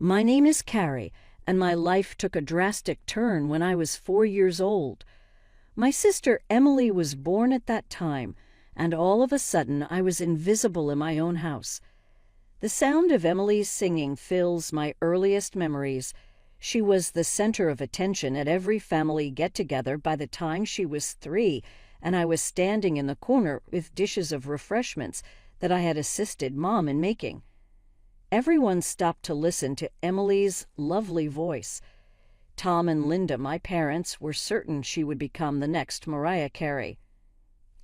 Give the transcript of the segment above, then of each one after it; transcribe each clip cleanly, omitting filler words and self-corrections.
My name is Carrie, and my life took a drastic turn when I was 4 years old. My sister Emily was born at that time, and all of a sudden I was invisible in my own house. The sound of Emily's singing fills my earliest memories. She was the center of attention at every family get-together by the time she was 3, and I was standing in the corner with dishes of refreshments that I had assisted Mom in making. Everyone stopped to listen to Emily's lovely voice. Tom and Linda, my parents, were certain she would become the next Mariah Carey.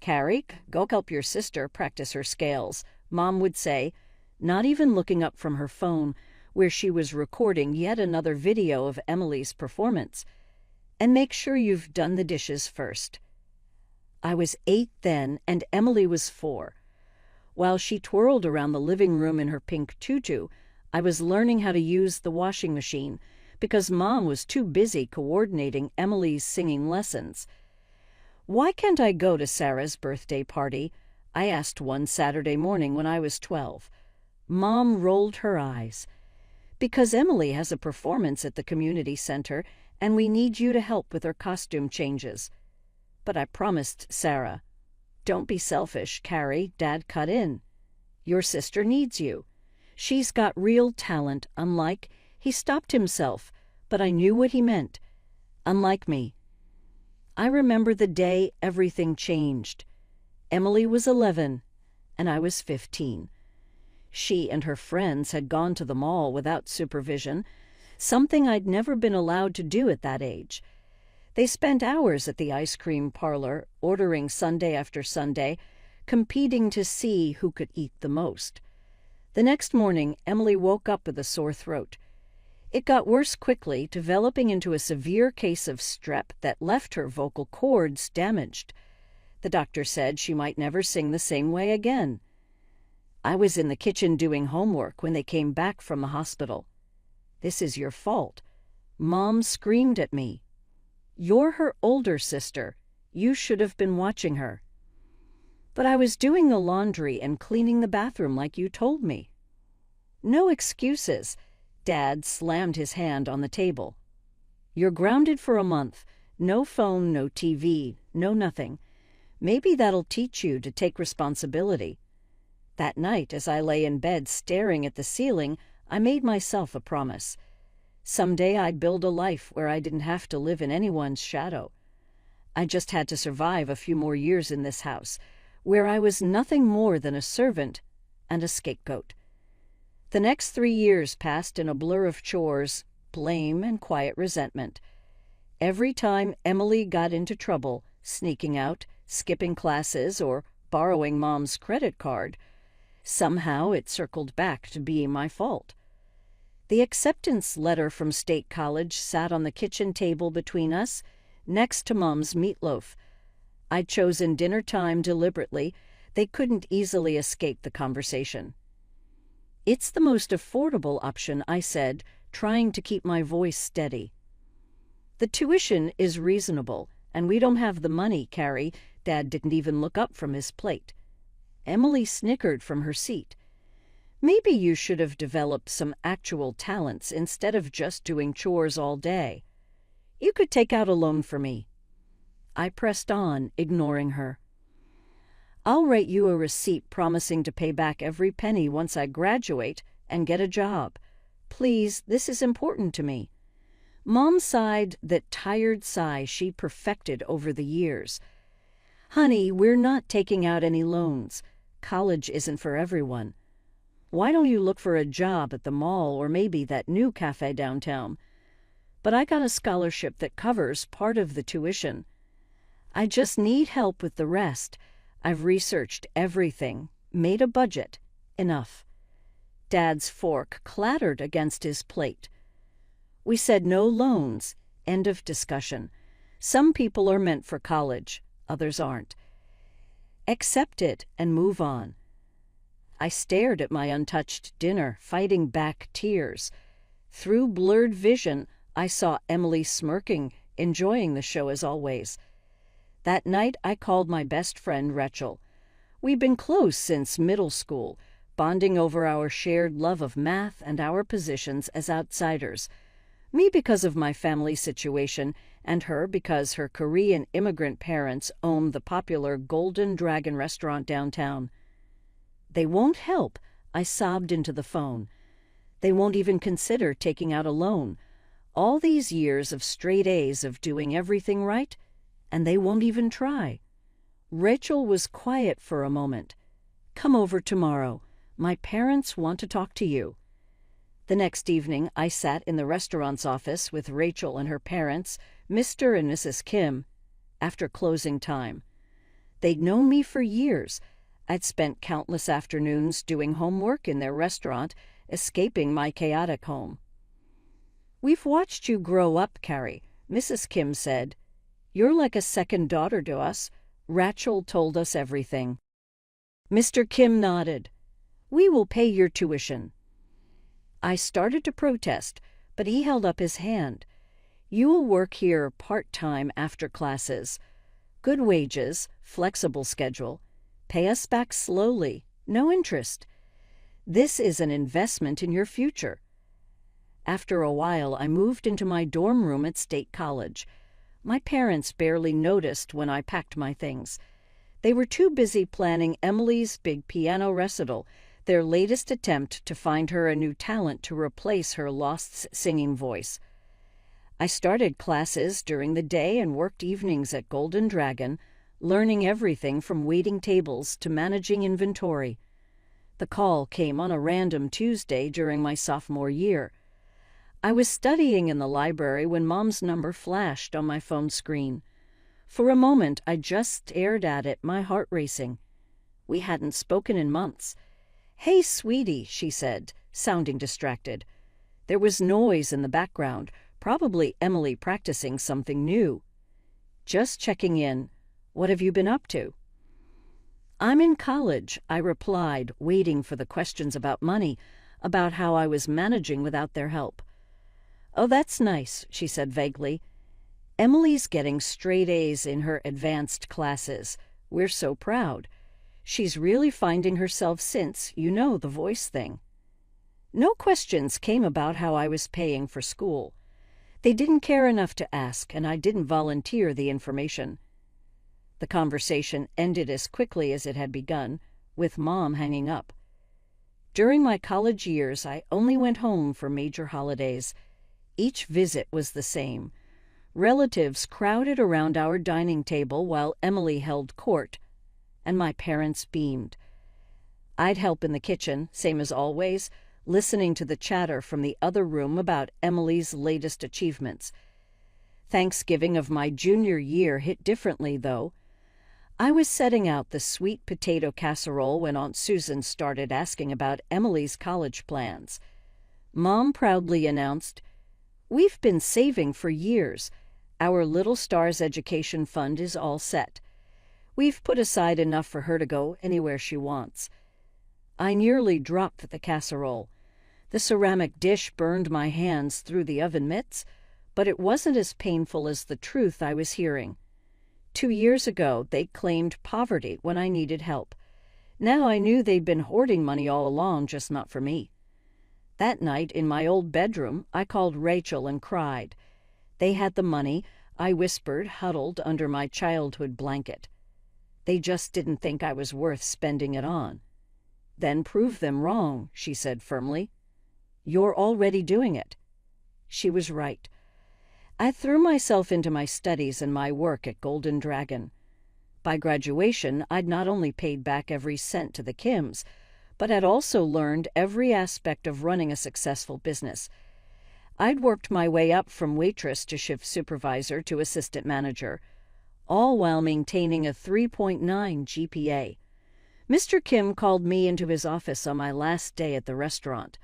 "Carrie, go help your sister practice her scales," Mom would say, not even looking up from her phone, where she was recording yet another video of Emily's performance. "And make sure you've done the dishes first." I was 8 then, and Emily was 4. While she twirled around the living room in her pink tutu, I was learning how to use the washing machine because Mom was too busy coordinating Emily's singing lessons. "Why can't I go to Sarah's birthday party?" I asked one Saturday morning when I was 12. Mom rolled her eyes. "Because Emily has a performance at the community center, and we need you to help with her costume changes." But I promised Sarah. "Don't be selfish, Carrie," Dad cut in. "Your sister needs you. She's got real talent, unlike—" He stopped himself, but I knew what he meant. "Unlike me." I remember the day everything changed. Emily was 11, and I was 15. She and her friends had gone to the mall without supervision, something I'd never been allowed to do at that age. They spent hours at the ice cream parlor, ordering Sunday after Sunday, competing to see who could eat the most. The next morning, Emily woke up with a sore throat. It got worse quickly, developing into a severe case of strep that left her vocal cords damaged. The doctor said she might never sing the same way again. I was in the kitchen doing homework when they came back from the hospital. "This is your fault." Mom screamed at me. "You're her older sister. You should have been watching her." "But I was doing the laundry and cleaning the bathroom like you told me." "No excuses." Dad slammed his hand on the table. "You're grounded for a month. No phone, no TV, no nothing. Maybe that'll teach you to take responsibility." That night, as I lay in bed staring at the ceiling, I made myself a promise. Someday I'd build a life where I didn't have to live in anyone's shadow. I just had to survive a few more years in this house, where I was nothing more than a servant and a scapegoat. The next 3 years passed in a blur of chores, blame, and quiet resentment. Every time Emily got into trouble, sneaking out, skipping classes, or borrowing Mom's credit card, somehow it circled back to being my fault. The acceptance letter from State College sat on the kitchen table between us, next to Mom's meatloaf. I'd chosen dinner time deliberately. They couldn't easily escape the conversation. "It's the most affordable option," I said, trying to keep my voice steady. "The tuition is reasonable, and we don't have the money, Carrie." Dad didn't even look up from his plate. Emily snickered from her seat. "Maybe you should have developed some actual talents instead of just doing chores all day. You could take out a loan for me." I pressed on, ignoring her. "I'll write you a receipt promising to pay back every penny once I graduate and get a job. Please, this is important to me." Mom sighed that tired sigh she perfected over the years. "Honey, we're not taking out any loans. College isn't for everyone. Why don't you look for a job at the mall or maybe that new cafe downtown? But I got a scholarship that covers part of the tuition. I just need help with the rest. I've researched everything, made a budget. Enough." Dad's fork clattered against his plate. "We said no loans. End of discussion. Some people are meant for college, others aren't. Accept it and move on." I stared at my untouched dinner, fighting back tears. Through blurred vision, I saw Emily smirking, enjoying the show as always. That night, I called my best friend Rachel. We'd been close since middle school, bonding over our shared love of math and our positions as outsiders. Me because of my family situation, and her because her Korean immigrant parents own the popular Golden Dragon restaurant downtown. They won't help, I sobbed into the phone. They won't even consider taking out a loan. All these years of straight A's of doing everything right, and they won't even try. Rachel was quiet for a moment. Come over tomorrow. My parents want to talk to you. The next evening, I sat in the restaurant's office with Rachel and her parents, Mr. and Mrs. Kim, after closing time. They'd known me for years. I'd spent countless afternoons doing homework in their restaurant, escaping my chaotic home. We've watched you grow up, Carrie, Mrs. Kim said. You're like a second daughter to us. Rachel told us everything. Mr. Kim nodded. We will pay your tuition. I started to protest, but he held up his hand. You will work here part-time after classes. Good wages, flexible schedule. Pay us back slowly, no interest. This is an investment in your future. After a while, I moved into my dorm room at State College. My parents barely noticed when I packed my things. They were too busy planning Emily's big piano recital, their latest attempt to find her a new talent to replace her lost singing voice. I started classes during the day and worked evenings at Golden Dragon, learning everything from waiting tables to managing inventory. The call came on a random Tuesday during my sophomore year. I was studying in the library when Mom's number flashed on my phone screen. For a moment, I just stared at it, my heart racing. We hadn't spoken in months. Hey, sweetie, she said, sounding distracted. There was noise in the background, probably Emily practicing something new. Just checking in. What have you been up to? I'm in college, I replied, waiting for the questions about money, about how I was managing without their help. Oh, that's nice, she said vaguely. Emily's getting straight A's in her advanced classes. We're so proud. She's really finding herself since, the voice thing. No questions came about how I was paying for school. They didn't care enough to ask, and I didn't volunteer the information. The conversation ended as quickly as it had begun, with Mom hanging up. During my college years, I only went home for major holidays. Each visit was the same. Relatives crowded around our dining table while Emily held court, and my parents beamed. I'd help in the kitchen, same as always, listening to the chatter from the other room about Emily's latest achievements. Thanksgiving of my junior year hit differently, though. I was setting out the sweet potato casserole when Aunt Susan started asking about Emily's college plans. Mom proudly announced, We've been saving for years. Our Little Stars education fund is all set. We've put aside enough for her to go anywhere she wants. I nearly dropped the casserole. The ceramic dish burned my hands through the oven mitts, but it wasn't as painful as the truth I was hearing. 2 years ago, they claimed poverty when I needed help. Now I knew they'd been hoarding money all along, just not for me. That night, in my old bedroom, I called Rachel and cried. They had the money, I whispered, huddled under my childhood blanket. They just didn't think I was worth spending it on. Then prove them wrong, she said firmly. You're already doing it. She was right. I threw myself into my studies and my work at Golden Dragon. By graduation, I'd not only paid back every cent to the Kims, but had also learned every aspect of running a successful business. I'd worked my way up from waitress to shift supervisor to assistant manager, all while maintaining a 3.9 GPA. Mr. Kim called me into his office on my last day at the restaurant.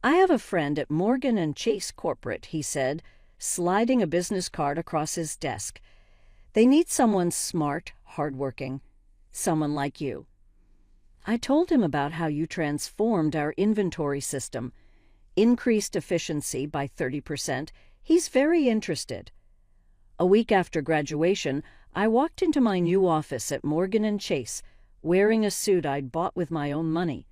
I have a friend at Morgan & Chase Corporate, he said, sliding a business card across his desk. They need someone smart, hardworking, someone like you. I told him about how you transformed our inventory system, increased efficiency by 30%. He's very interested. A week after graduation, I walked into my new office at Morgan & Chase, wearing a suit I'd bought with my own money.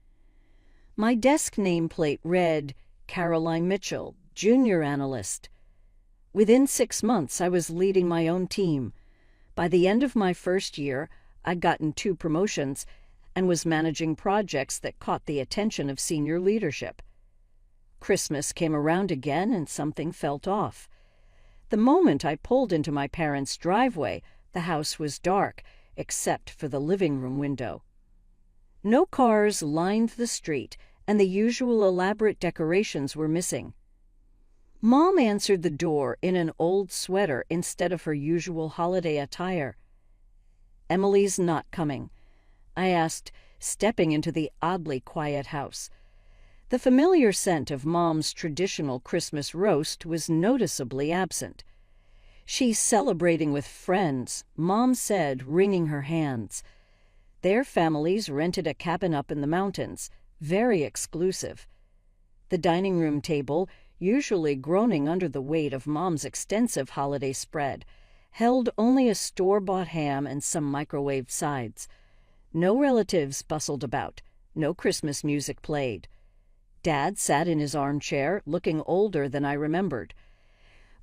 My desk nameplate read, Caroline Mitchell, Junior Analyst. Within 6 months, I was leading my own team. By the end of my first year, I'd gotten 2 promotions and was managing projects that caught the attention of senior leadership. Christmas came around again and something felt off. The moment I pulled into my parents' driveway, the house was dark, except for the living room window. No cars lined the street, and the usual elaborate decorations were missing. Mom answered the door in an old sweater instead of her usual holiday attire. "Emily's not coming," I asked, stepping into the oddly quiet house. The familiar scent of Mom's traditional Christmas roast was noticeably absent. "She's celebrating with friends," Mom said, wringing her hands. Their families rented a cabin up in the mountains, very exclusive. The dining room table, usually groaning under the weight of Mom's extensive holiday spread, held only a store-bought ham and some microwaved sides. No relatives bustled about. No Christmas music played. Dad sat in his armchair, looking older than I remembered.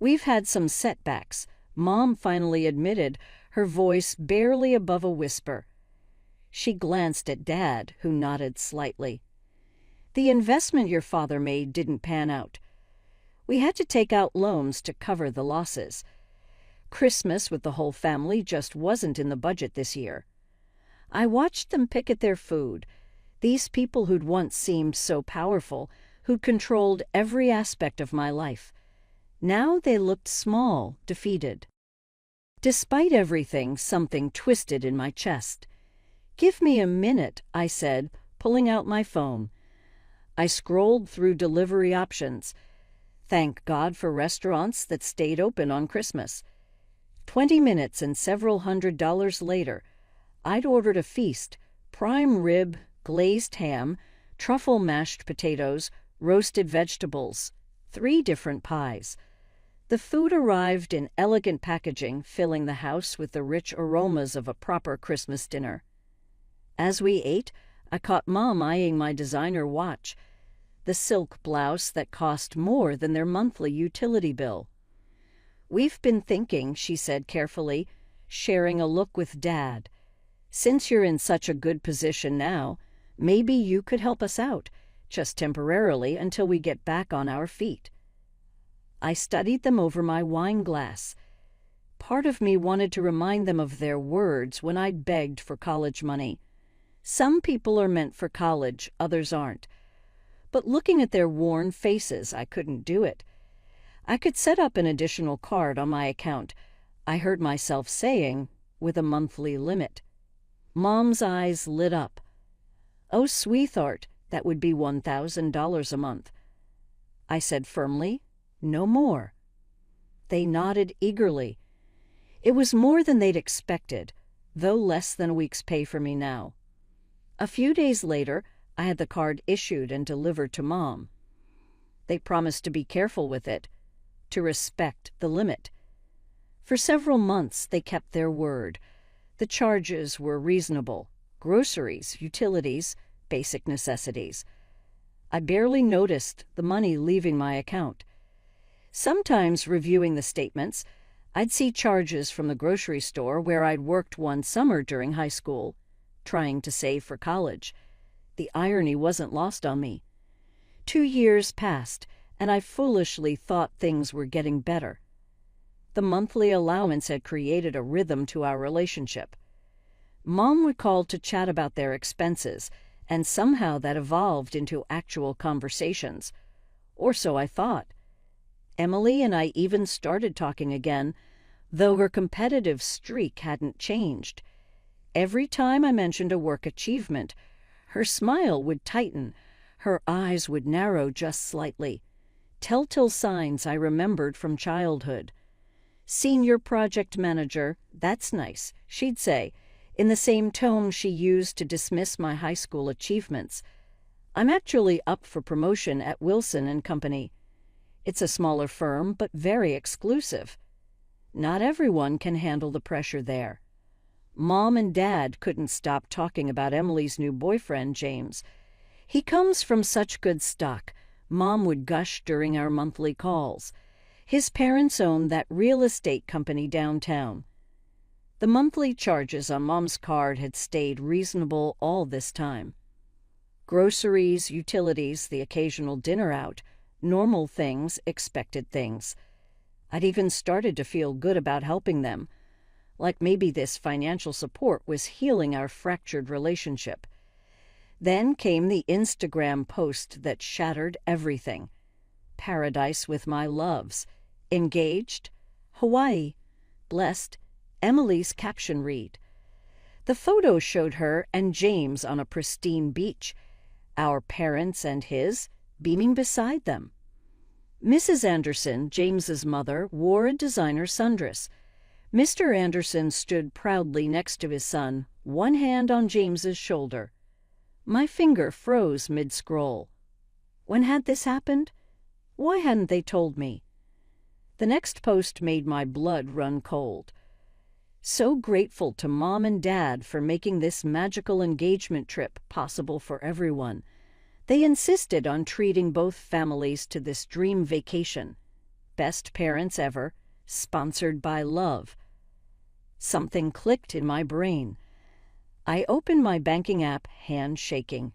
"We've had some setbacks," Mom finally admitted, her voice barely above a whisper. She glanced at Dad, who nodded slightly. "The investment your father made didn't pan out. We had to take out loans to cover the losses. Christmas with the whole family just wasn't in the budget this year." I watched them pick at their food. These people who'd once seemed so powerful, who'd controlled every aspect of my life. Now they looked small, defeated. Despite everything, something twisted in my chest. "Give me a minute," I said, pulling out my phone. I scrolled through delivery options. Thank God for restaurants that stayed open on Christmas. 20 minutes and several $100s later, I'd ordered a feast: prime rib, glazed ham, truffle mashed potatoes, roasted vegetables, 3 different pies. The food arrived in elegant packaging, filling the house with the rich aromas of a proper Christmas dinner. As we ate, I caught Mom eyeing my designer watch, the silk blouse that cost more than their monthly utility bill. "We've been thinking," she said carefully, sharing a look with Dad. "Since you're in such a good position now, maybe you could help us out, just temporarily until we get back on our feet." I studied them over my wine glass. Part of me wanted to remind them of their words when I'd begged for college money. Some people are meant for college, others aren't. But looking at their worn faces, I couldn't do it. I could set up an additional card on my account, I heard myself saying, with a monthly limit. Mom's eyes lit up. "Oh, sweetheart, that would be $1,000 a month." I said firmly, "No more." They nodded eagerly. It was more than they'd expected, though less than a week's pay for me now. A few days later, I had the card issued and delivered to Mom. They promised to be careful with it, to respect the limit. For several months, they kept their word. The charges were reasonable: groceries, utilities, basic necessities. I barely noticed the money leaving my account. Sometimes, reviewing the statements, I'd see charges from the grocery store where I'd worked one summer during high school, trying to save for college. The irony wasn't lost on me. 2 years passed, and I foolishly thought things were getting better. The monthly allowance had created a rhythm to our relationship. Mom would call to chat about their expenses, and somehow that evolved into actual conversations. Or so I thought. Emily and I even started talking again, though her competitive streak hadn't changed. Every time I mentioned a work achievement, her smile would tighten, her eyes would narrow just slightly. Telltale signs I remembered from childhood. "Senior project manager, that's nice," she'd say, in the same tone she used to dismiss my high school achievements. "I'm actually up for promotion at Wilson and Company. It's a smaller firm, but very exclusive. Not everyone can handle the pressure there." Mom and Dad couldn't stop talking about Emily's new boyfriend, James. "He comes from such good stock," Mom would gush during our monthly calls. "His parents own that real estate company downtown." The monthly charges on Mom's card had stayed reasonable all this time. Groceries, utilities, the occasional dinner out, normal things, expected things. I'd even started to feel good about helping them, like maybe this financial support was healing our fractured relationship. Then came the Instagram post that shattered everything. "Paradise with my loves. Engaged. Hawaii. Blessed." Emily's caption read. The photo showed her and James on a pristine beach, our parents and his beaming beside them. Mrs. Anderson, James's mother, wore a designer sundress. Mr. Anderson stood proudly next to his son, one hand on James's shoulder. My finger froze mid-scroll. When had this happened? Why hadn't they told me? The next post made my blood run cold. So grateful to Mom and Dad for making this magical engagement trip possible for everyone. They insisted on treating both families to this dream vacation. Best parents ever, sponsored by love. Something clicked in my brain. I opened my banking app, hand shaking.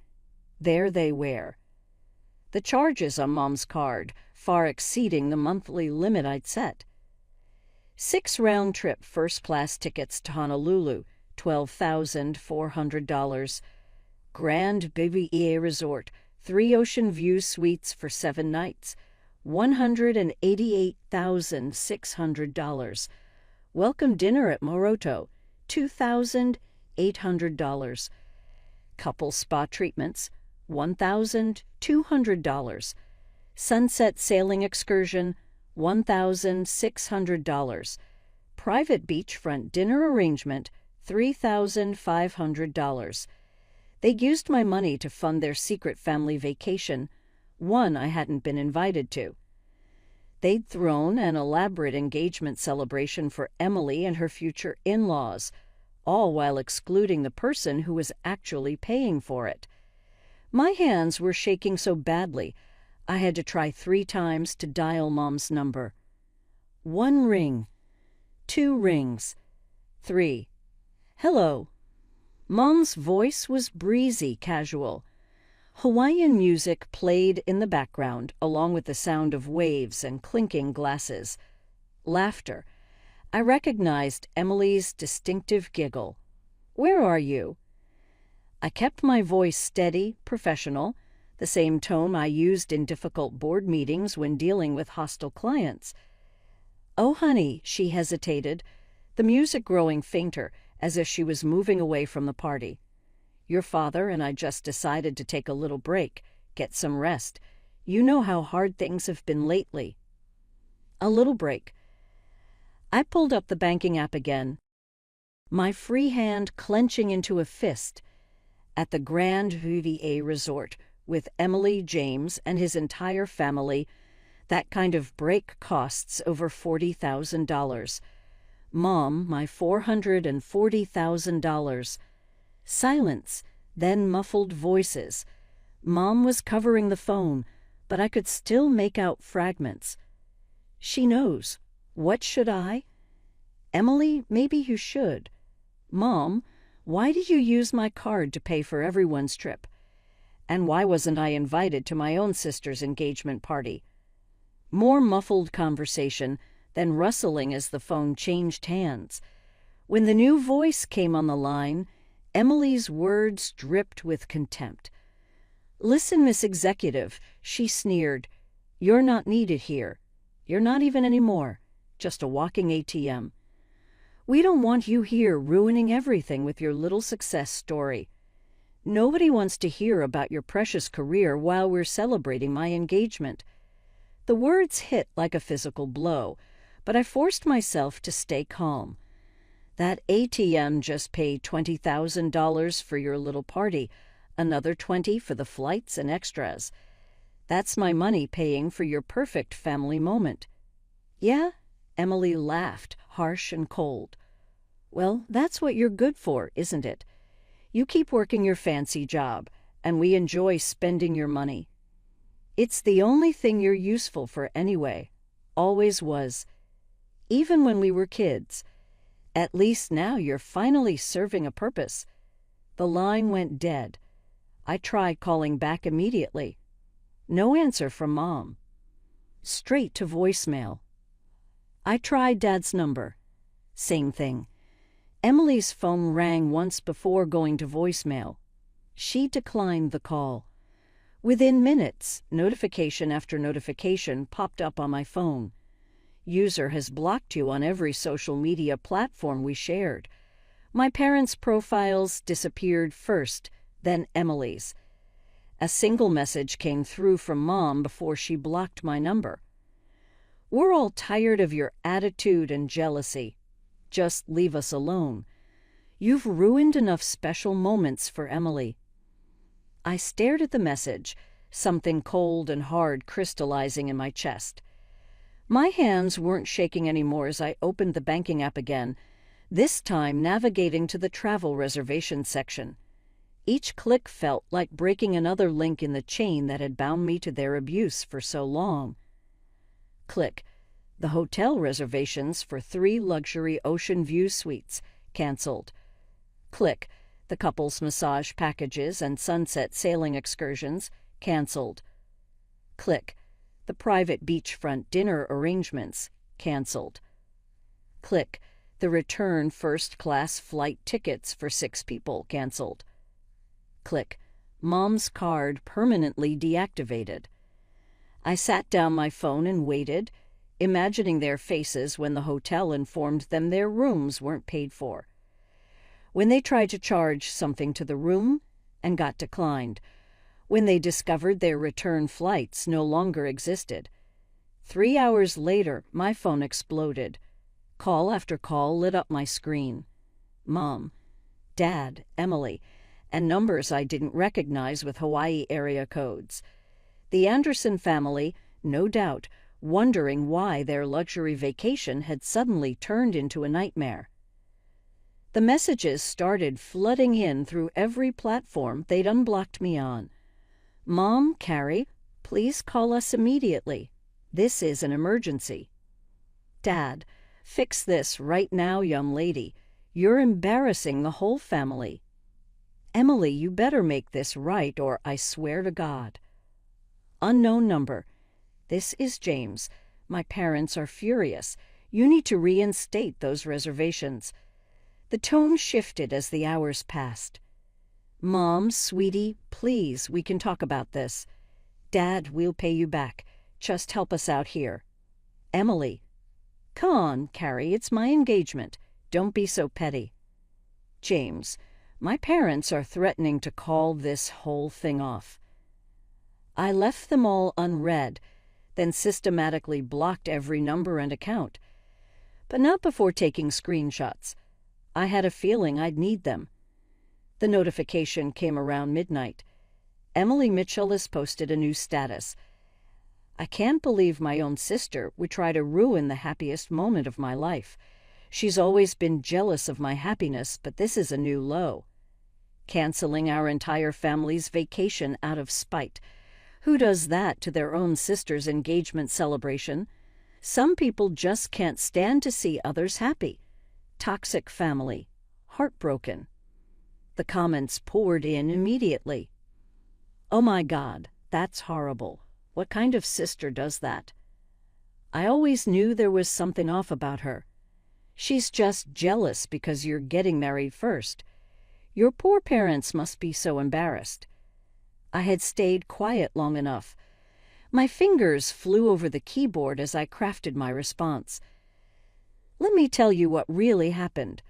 There they were. The charges on Mom's card, far exceeding the monthly limit I'd set. 6 round-trip first-class tickets to Honolulu, $12,400. Grand BBEA Resort, 3 ocean view suites for 7 nights, $188,600. Welcome dinner at Moroto, $2,800. Couple spa treatments, $1,200. Sunset sailing excursion, $1,600. Private beachfront dinner arrangement, $3,500. They used my money to fund their secret family vacation, one I hadn't been invited to. They'd thrown an elaborate engagement celebration for Emily and her future in-laws, all while excluding the person who was actually paying for it. My hands were shaking so badly, I had to try 3 times to dial Mom's number. 1 ring. 2 rings. 3. "Hello." Mom's voice was breezy, casual. Hawaiian music played in the background, along with the sound of waves and clinking glasses. Laughter. I recognized Emily's distinctive giggle. "Where are you?" I kept my voice steady, professional, the same tone I used in difficult board meetings when dealing with hostile clients. "Oh, honey," she hesitated, the music growing fainter, as if she was moving away from the party. "Your father and I just decided to take a little break, get some rest. You know how hard things have been lately." A little break. I pulled up the banking app again, my free hand clenching into a fist. At the Grand VVA Resort, with Emily, James, and his entire family, that kind of break costs over $40,000. Mom, my $440,000. Silence, then muffled voices. Mom was covering the phone, but I could still make out fragments. "She knows. What should I?" "Emily, maybe you should." "Mom, why did you use my card to pay for everyone's trip? And why wasn't I invited to my own sister's engagement party?" More muffled conversation, then rustling as the phone changed hands. When the new voice came on the line, Emily's words dripped with contempt. "Listen, Miss Executive," she sneered. "You're not needed here. You're not even anymore. Just a walking ATM. We don't want you here ruining everything with your little success story. Nobody wants to hear about your precious career while we're celebrating my engagement." The words hit like a physical blow, but I forced myself to stay calm. "That ATM just paid $20,000 for your little party, another $20,000 for the flights and extras. That's my money paying for your perfect family moment." "Yeah?" Emily laughed, harsh and cold. "Well, that's what you're good for, isn't it? You keep working your fancy job. and we enjoy spending your money. It's the only thing you're useful for anyway. Always was. Even when we were kids. At least now you're finally serving a purpose." The line went dead. I tried calling back immediately. No answer from Mom. Straight to voicemail. I tried Dad's number. Same thing. Emily's phone rang once before going to voicemail. She declined the call. Within minutes, notification after notification popped up on my phone. "User has blocked you on every social media platform we shared." My parents' profiles disappeared first, then Emily's. A single message came through from Mom before she blocked my number. "We're all tired of your attitude and jealousy. Just leave us alone. You've ruined enough special moments for Emily." I stared at the message, something cold and hard crystallizing in my chest. My hands weren't shaking anymore as I opened the banking app again, this time navigating to the travel reservation section. Each click felt like breaking another link in the chain that had bound me to their abuse for so long. Click. The hotel reservations for 3 luxury ocean view suites, canceled. Click. The couple's massage packages and sunset sailing excursions, canceled. Click. The private beachfront dinner arrangements, canceled. Click. The return first-class flight tickets for 6 people, canceled. Click. Mom's card permanently deactivated. I sat down my phone and waited, imagining their faces when the hotel informed them their rooms weren't paid for. When they tried to charge something to the room and got declined. When they discovered their return flights no longer existed. 3 hours later, my phone exploded. Call after call lit up my screen. Mom, Dad, Emily, and numbers I didn't recognize with Hawaii area codes. The Anderson family, no doubt, wondering why their luxury vacation had suddenly turned into a nightmare. The messages started flooding in through every platform they'd unblocked me on. "Mom, Carrie, please call us immediately. This is an emergency." "Dad, fix this right now, young lady. You're embarrassing the whole family." "Emily, you better make this right or I swear to God." Unknown number. "This is James. My parents are furious. You need to reinstate those reservations." The tone shifted as the hours passed. "Mom, sweetie, please, we can talk about this." "Dad, we'll pay you back. Just help us out here." "Emily." "Come on, Carrie, it's my engagement. Don't be so petty." "James, my parents are threatening to call this whole thing off." I left them all unread, then systematically blocked every number and account. But not before taking screenshots. I had a feeling I'd need them. The notification came around midnight. Emily Mitchell has posted a new status. "I can't believe my own sister would try to ruin the happiest moment of my life. She's always been jealous of my happiness, but this is a new low. Canceling our entire family's vacation out of spite. Who does that to their own sister's engagement celebration? Some people just can't stand to see others happy. Toxic family. Heartbroken." The comments poured in immediately. "Oh my God, that's horrible. What kind of sister does that? I always knew there was something off about her. She's just jealous because you're getting married first. Your poor parents must be so embarrassed." I had stayed quiet long enough. My fingers flew over the keyboard as I crafted my response. "Let me tell you what really happened.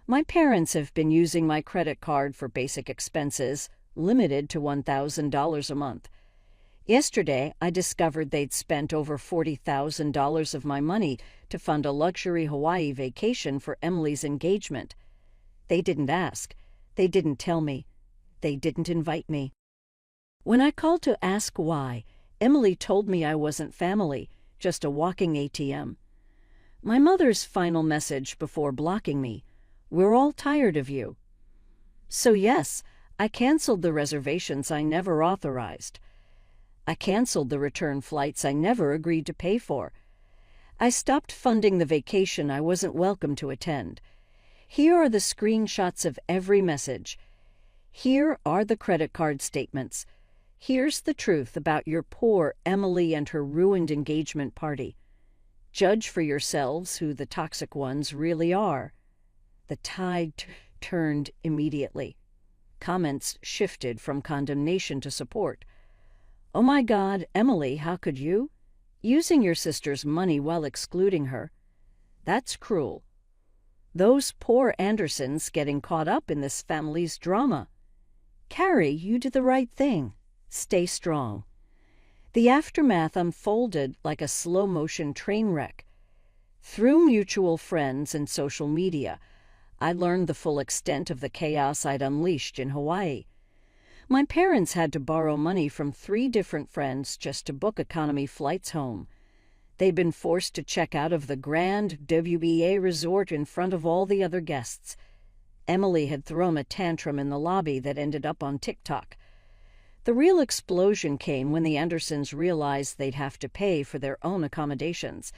My parents have been using my credit card for basic expenses, limited to $1,000 a month. Yesterday, I discovered they'd spent over $40,000 of my money to fund a luxury Hawaii vacation for Emily's engagement. They didn't ask. They didn't tell me. They didn't invite me. When I called to ask why, Emily told me I wasn't family, just a walking ATM. My mother's final message before blocking me: "We're all tired of you." So yes, I canceled the reservations I never authorized. I canceled the return flights I never agreed to pay for. I stopped funding the vacation I wasn't welcome to attend. Here are the screenshots of every message. Here are the credit card statements. Here's the truth about your poor Emily and her ruined engagement party. Judge for yourselves who the toxic ones really are. The tide turned immediately. Comments shifted from condemnation to support. Oh my God, Emily, how could you? Using your sister's money while excluding her. That's cruel. Those poor Andersons getting caught up in this family's drama. Carrie, you did the right thing. Stay strong. The aftermath unfolded like a slow-motion train wreck. Through mutual friends and social media, I learned the full extent of the chaos I'd unleashed in Hawaii. My parents had to borrow money from 3 different friends just to book economy flights home. They'd been forced to check out of the Grand WBA resort in front of all the other guests. Emily had thrown a tantrum in the lobby that ended up on TikTok. The real explosion came when the Andersons realized they'd have to pay for their own accommodations.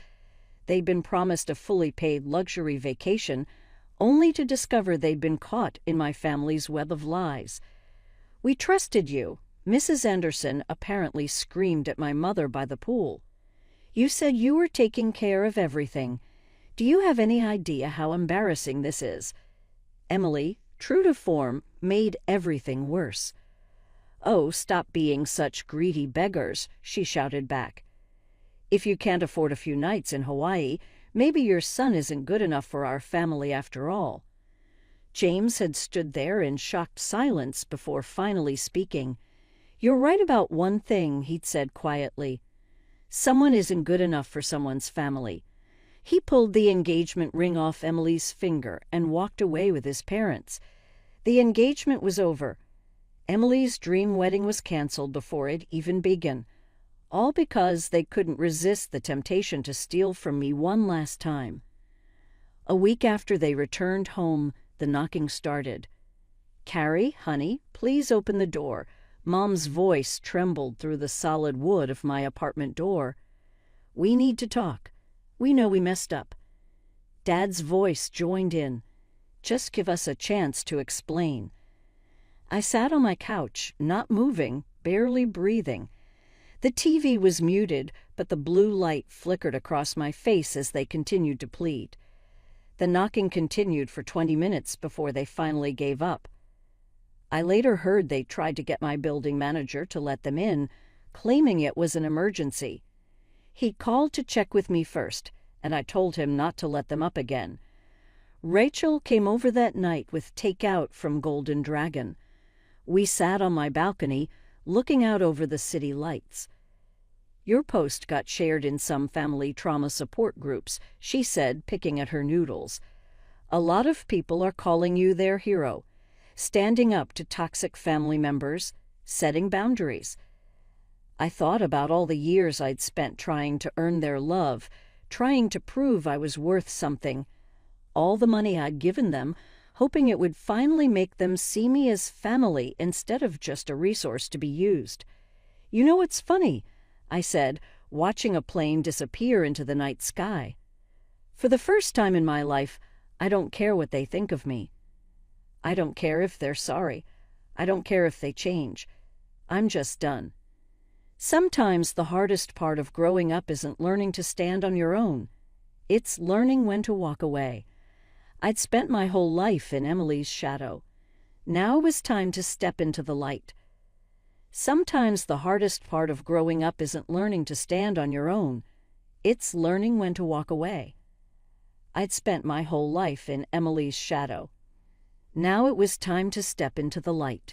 They'd been promised a fully paid luxury vacation, only to discover they'd been caught in my family's web of lies. We trusted you, Mrs. Anderson apparently screamed at my mother by the pool. You said you were taking care of everything. Do you have any idea how embarrassing this is? Emily, true to form, made everything worse. Oh, stop being such greedy beggars, she shouted back. If you can't afford a few nights in Hawaii, maybe your son isn't good enough for our family after all. James had stood there in shocked silence before finally speaking. You're right about one thing, he'd said quietly. Someone isn't good enough for someone's family. He pulled the engagement ring off Emily's finger and walked away with his parents. The engagement was over. Emily's dream wedding was canceled before it even began. All because they couldn't resist the temptation to steal from me one last time. A week after they returned home, the knocking started. Carrie, honey, please open the door. Mom's voice trembled through the solid wood of my apartment door. We need to talk. We know we messed up. Dad's voice joined in. Just give us a chance to explain. I sat on my couch, not moving, barely breathing. The TV was muted, but the blue light flickered across my face as they continued to plead. The knocking continued for 20 minutes before they finally gave up. I later heard they tried to get my building manager to let them in, claiming it was an emergency. He called to check with me first, and I told him not to let them up again. Rachel came over that night with takeout from Golden Dragon. We sat on my balcony, looking out over the city lights. Your post got shared in some family trauma support groups, she said, picking at her noodles. A lot of people are calling you their hero, standing up to toxic family members, setting boundaries. I thought about all the years I'd spent trying to earn their love, trying to prove I was worth something. All the money I'd given them, hoping it would finally make them see me as family instead of just a resource to be used. You know what's funny? I said, watching a plane disappear into the night sky. For the first time in my life, I don't care what they think of me. I don't care if they're sorry. I don't care if they change. I'm just done. Sometimes the hardest part of growing up isn't learning to stand on your own. It's learning when to walk away. I'd spent my whole life in Emily's shadow. Now it was time to step into the light. Sometimes the hardest part of growing up isn't learning to stand on your own. It's learning when to walk away. I'd spent my whole life in Emily's shadow. Now it was time to step into the light.